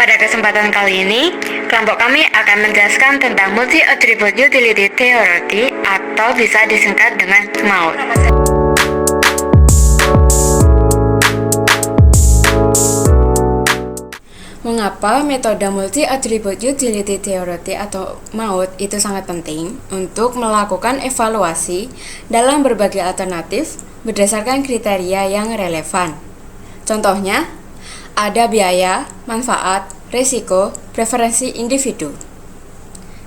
Pada kesempatan kali ini, kelompok kami akan menjelaskan tentang Multi-Attribute Utility Theory atau bisa disingkat dengan MAUT. Mengapa metode Multi-Attribute Utility Theory atau MAUT itu sangat penting untuk melakukan evaluasi dalam berbagai alternatif berdasarkan kriteria yang relevan. Contohnya, ada biaya, manfaat, risiko, preferensi individu.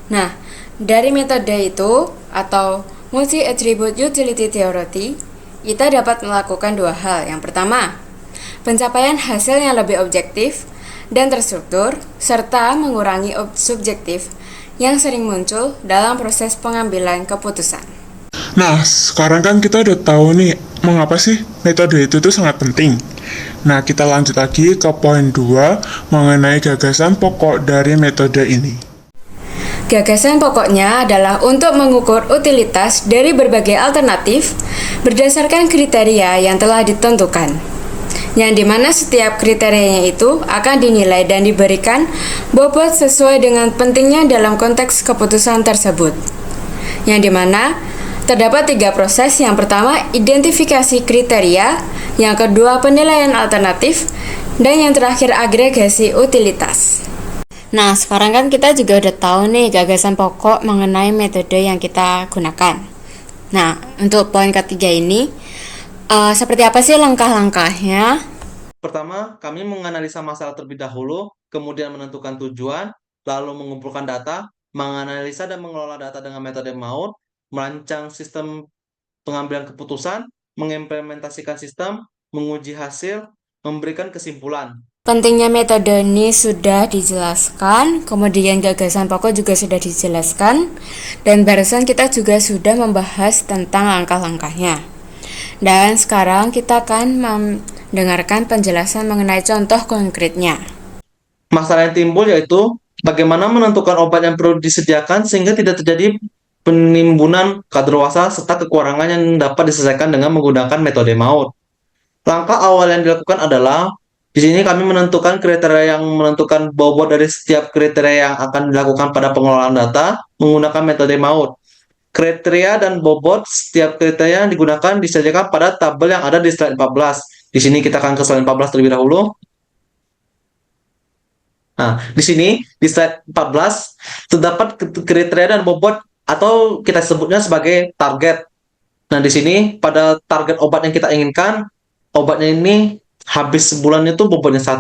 Nah, dari metode itu atau Multi-Attribute Utility Theory, kita dapat melakukan dua hal. Yang pertama, pencapaian hasil yang lebih objektif dan terstruktur, serta mengurangi subjektif yang sering muncul dalam proses pengambilan keputusan. Nah, sekarang kan kita udah tahu nih, mengapa sih metode itu tuh sangat penting. Nah, kita lanjut lagi ke poin 2 mengenai gagasan pokok dari metode ini. Gagasan pokoknya adalah untuk mengukur utilitas dari berbagai alternatif berdasarkan kriteria yang telah ditentukan, yang dimana setiap kriterianya itu akan dinilai dan diberikan bobot sesuai dengan pentingnya dalam konteks keputusan tersebut. Yang dimana terdapat 3 proses. Yang pertama, identifikasi kriteria, yang kedua, penilaian alternatif, dan yang terakhir, agregasi utilitas. Nah, sekarang kan kita juga udah tahu nih gagasan pokok mengenai metode yang kita gunakan. Nah, untuk poin ketiga ini, seperti apa sih langkah-langkahnya? Pertama, kami menganalisa masalah terlebih dahulu, kemudian menentukan tujuan, lalu mengumpulkan data, menganalisa dan mengelola data dengan metode MAUT, merancang sistem pengambilan keputusan, mengimplementasikan sistem, menguji hasil, memberikan kesimpulan. Pentingnya metode ini sudah dijelaskan, kemudian gagasan pokok juga sudah dijelaskan, dan barusan kita juga sudah membahas tentang langkah-langkahnya. Dan sekarang kita akan mendengarkan penjelasan mengenai contoh konkretnya. Masalah yang timbul yaitu bagaimana menentukan obat yang perlu disediakan sehingga tidak terjadi penimbunan kadaluarsa serta kekurangan yang dapat diselesaikan dengan menggunakan metode MAUT. Langkah awal yang dilakukan adalah di sini kami menentukan kriteria yang menentukan bobot dari setiap kriteria yang akan dilakukan pada pengelolaan data menggunakan metode MAUT. Kriteria dan bobot setiap kriteria yang digunakan disajikan pada tabel yang ada di slide 14. Di sini kita akan ke slide 14 terlebih dahulu. Nah, di sini di slide 14 terdapat kriteria dan bobot atau kita sebutnya sebagai target. Nah, di sini pada target obat yang kita inginkan, obatnya ini habis sebulan itu bobotnya 1,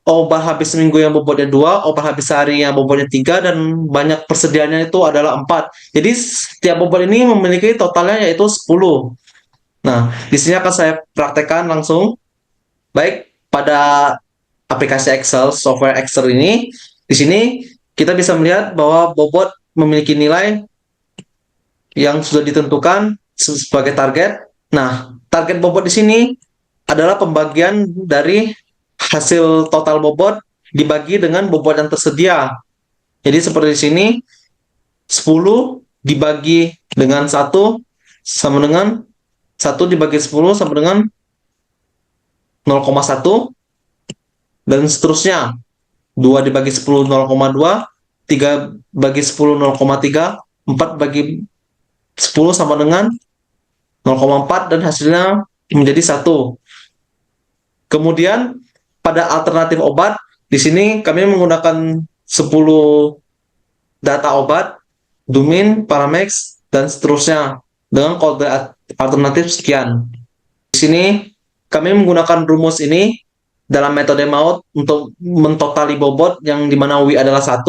obat habis seminggu yang bobotnya 2, obat habis sehari yang bobotnya 3, dan banyak persediaannya itu adalah 4. Jadi setiap bobot ini memiliki totalnya yaitu 10. Nah, di sini akan saya praktekkan langsung. Baik, pada aplikasi Excel, software Excel ini, di sini kita bisa melihat bahwa bobot memiliki nilai yang sudah ditentukan sebagai target. Nah, target bobot di sini adalah pembagian dari hasil total bobot dibagi dengan bobot yang tersedia. Jadi seperti di sini, 10 dibagi dengan 1 sama dengan 1 dibagi 10 sama dengan 0,1, dan seterusnya. 2 dibagi 10 0,2, 3 bagi 10 0,3, 4 bagi 10 sama dengan 0,4, dan hasilnya menjadi 1. Kemudian pada alternatif obat, di sini kami menggunakan 10 data obat, Dumin, Paramex, dan seterusnya dengan kode alternatif sekian. Di sini kami menggunakan rumus ini dalam metode MAUT untuk mentotali bobot yang dimana W adalah 1,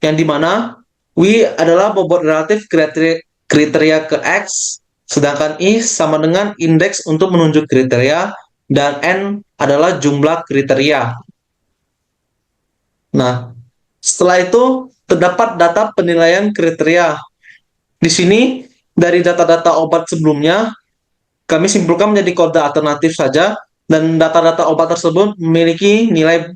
yang dimana W adalah bobot relatif kriteria ke X, sedangkan I sama dengan indeks untuk menunjuk kriteria, dan N adalah jumlah kriteria. Nah, setelah itu terdapat data penilaian kriteria. Di sini dari data-data obat sebelumnya kami simpulkan menjadi kode alternatif saja, dan data-data obat tersebut memiliki nilai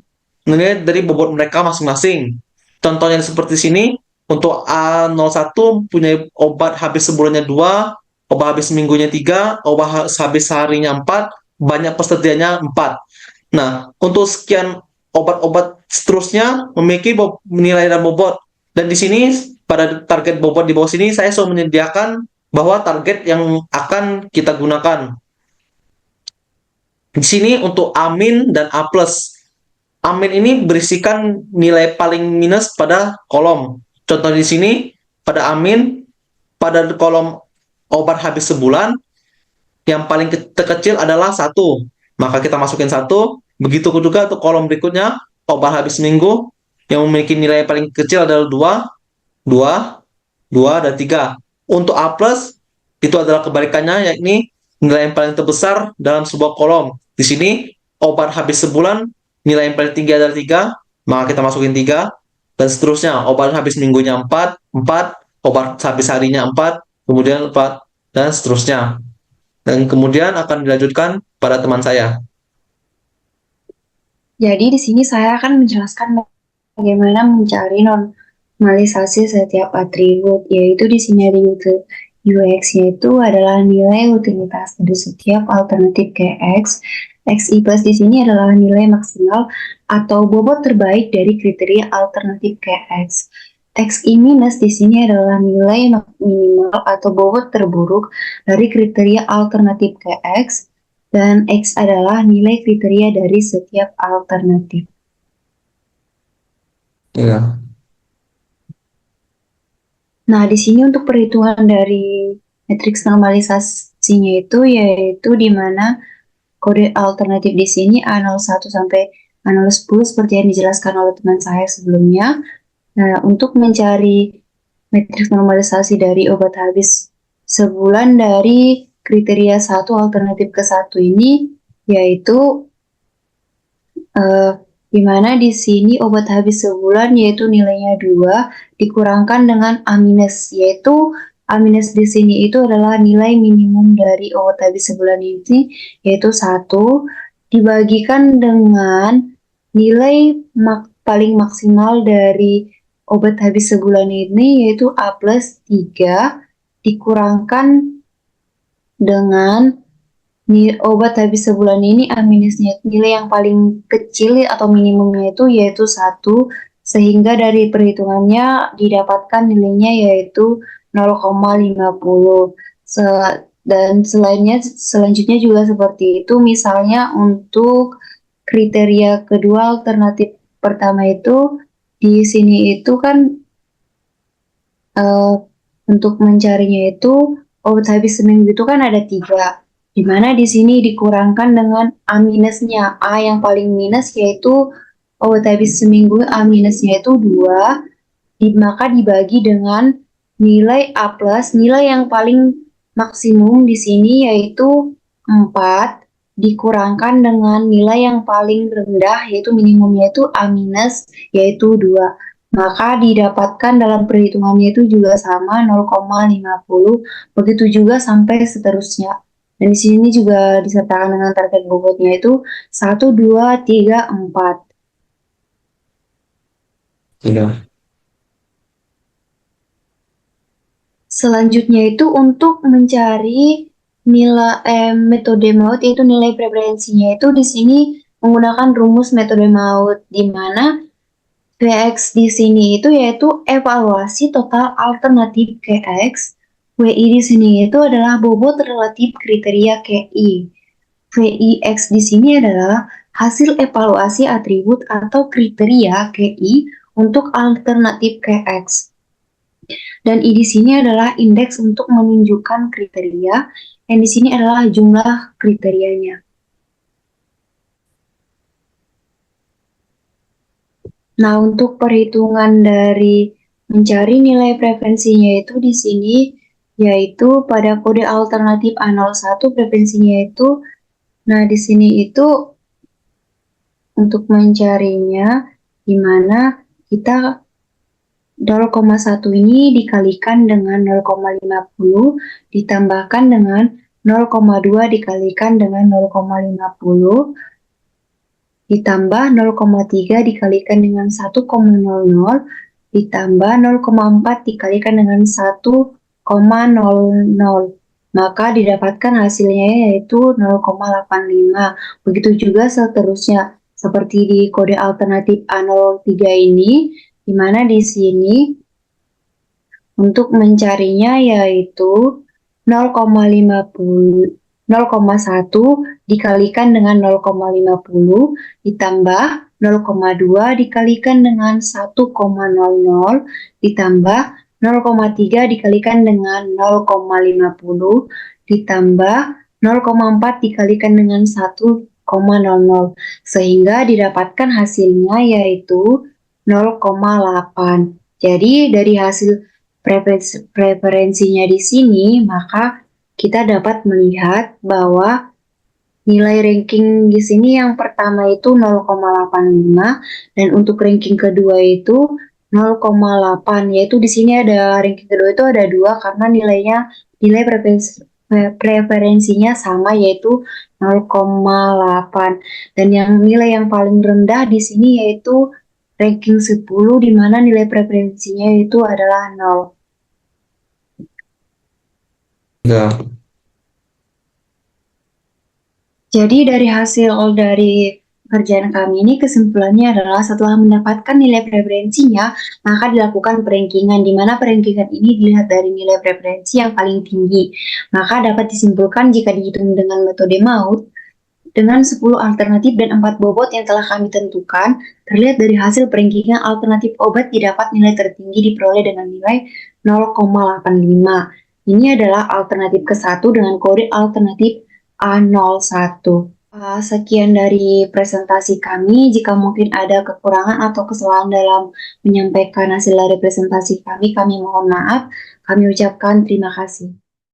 dari bobot mereka masing-masing. Contohnya seperti sini, untuk A01 punya obat habis sebulannya 2, obat habis minggunya 3, obat habis seharinya 4, banyak persediaannya 4. Nah, untuk sekian obat-obat seterusnya memiliki nilai dan bobot. Dan di sini pada target bobot di bawah sini saya sudah menyediakan bahwa target yang akan kita gunakan. Di sini untuk amin dan A+. Amin ini berisikan nilai paling minus pada kolom. Contoh di sini pada amin, pada kolom obat habis sebulan, yang paling terkecil adalah 1. Maka kita masukin 1. Begitu juga untuk kolom berikutnya, obat habis seminggu, yang memiliki nilai paling kecil adalah 2, 2, dan 3. Untuk A+, itu adalah kebalikannya, yakni nilai yang paling terbesar dalam sebuah kolom. Di sini, obat habis sebulan, nilai yang paling tinggi adalah 3, maka kita masukin 3, dan seterusnya. Obat habis minggunya 4, obat habis harinya 4, kemudian 4, dan seterusnya. Dan kemudian akan dilanjutkan pada teman saya. Jadi di sini saya akan menjelaskan bagaimana mencari normalisasi setiap atribut, yaitu di sini ada UX, yaitu adalah nilai utilitas dari setiap alternatif KX. XI plus di sini adalah nilai maksimal atau bobot terbaik dari kriteria alternatif KX. XI minus di sini adalah nilai minimal atau bobot terburuk dari kriteria alternatif KX, dan X adalah nilai kriteria dari setiap alternatif. Ya. Nah, di sini untuk perhitungan dari matriks normalisasinya itu, yaitu di mana kode alternatif di sini A01 sampai A010 seperti yang dijelaskan oleh teman saya sebelumnya. Nah, untuk mencari matriks normalisasi dari obat habis sebulan dari kriteria 1 alternatif ke 1 ini, yaitu di mana di sini obat habis sebulan yaitu nilainya 2 dikurangkan dengan A-, yaitu A- di sini itu adalah nilai minimum dari obat habis sebulan ini, yaitu 1 dibagikan dengan nilai paling maksimal dari obat habis sebulan ini, yaitu A+, 3 dikurangkan dengan obat habis sebulan ini A minusnya nilai yang paling kecil atau minimumnya itu yaitu 1, sehingga dari perhitungannya didapatkan nilainya yaitu 0,50. Dan selanjutnya juga seperti itu. Misalnya untuk kriteria kedua alternatif pertama itu di sini itu kan untuk mencarinya itu obat habis seminggu itu kan ada 3, di mana di sini dikurangkan dengan A minusnya. A yang paling minus yaitu obat habis seminggu, A minusnya itu 2, maka dibagi dengan nilai A plus, nilai yang paling maksimum di sini yaitu 4, dikurangkan dengan nilai yang paling rendah yaitu minimumnya itu A minus yaitu 2. Maka didapatkan dalam perhitungannya itu juga sama 0,50, begitu juga sampai seterusnya. Dan di sini juga disertakan dengan target bobotnya itu 1, 2, 3, 4. Iya. Selanjutnya itu untuk mencari nilai metode Maud, yaitu nilai preferensinya itu di sini menggunakan rumus metode Maud, di mana VX di sini itu yaitu evaluasi total alternatif KX. WI di sini itu adalah bobot relatif kriteria KI. VIX di sini adalah hasil evaluasi atribut atau kriteria KI untuk alternatif KX. Dan I di sini adalah indeks untuk menunjukkan kriteria, yang di sini adalah jumlah kriterianya. Nah, untuk perhitungan dari mencari nilai preferensinya itu di sini, yaitu pada kode alternatif A01 preferensinya itu, nah di sini itu untuk mencarinya, di mana kita 0,1 ini dikalikan dengan 0,50 ditambahkan dengan 0,2 dikalikan dengan 0,50 ditambah 0,3 dikalikan dengan 1,00 ditambah 0,4 dikalikan dengan 1,00, maka didapatkan hasilnya yaitu 0,85. Begitu juga seterusnya seperti di kode alternatif A03 ini, di mana di sini untuk mencarinya yaitu 0,50 0,1 dikalikan dengan 0,50 ditambah 0,2 dikalikan dengan 1,00 ditambah 0,3 dikalikan dengan 0,50 ditambah 0,4 dikalikan dengan 1,00 sehingga didapatkan hasilnya yaitu 0,8. Jadi dari hasil preferensinya di sini, maka kita dapat melihat bahwa nilai ranking di sini yang pertama itu 0,85 dan untuk ranking kedua itu 0,8, yaitu di sini ada ranking kedua itu ada 2 karena nilai preferensinya sama yaitu 0,8 dan nilai yang paling rendah di sini yaitu ranking 10 di mana nilai preferensinya itu adalah 0. Ya. Jadi dari hasil dari pekerjaan kami ini kesimpulannya adalah setelah mendapatkan nilai preferensinya, maka dilakukan perankingan di mana perankingan ini dilihat dari nilai preferensi yang paling tinggi. Maka dapat disimpulkan jika dihitung dengan metode MAUT, dengan 10 alternatif dan 4 bobot yang telah kami tentukan, terlihat dari hasil perankingan alternatif obat didapat nilai tertinggi diperoleh dengan nilai 0,85. Ini adalah alternatif ke-1 dengan kode alternatif A01. Sekian dari presentasi kami. Jika mungkin ada kekurangan atau kesalahan dalam menyampaikan hasil dari presentasi kami mohon maaf. Kami ucapkan terima kasih.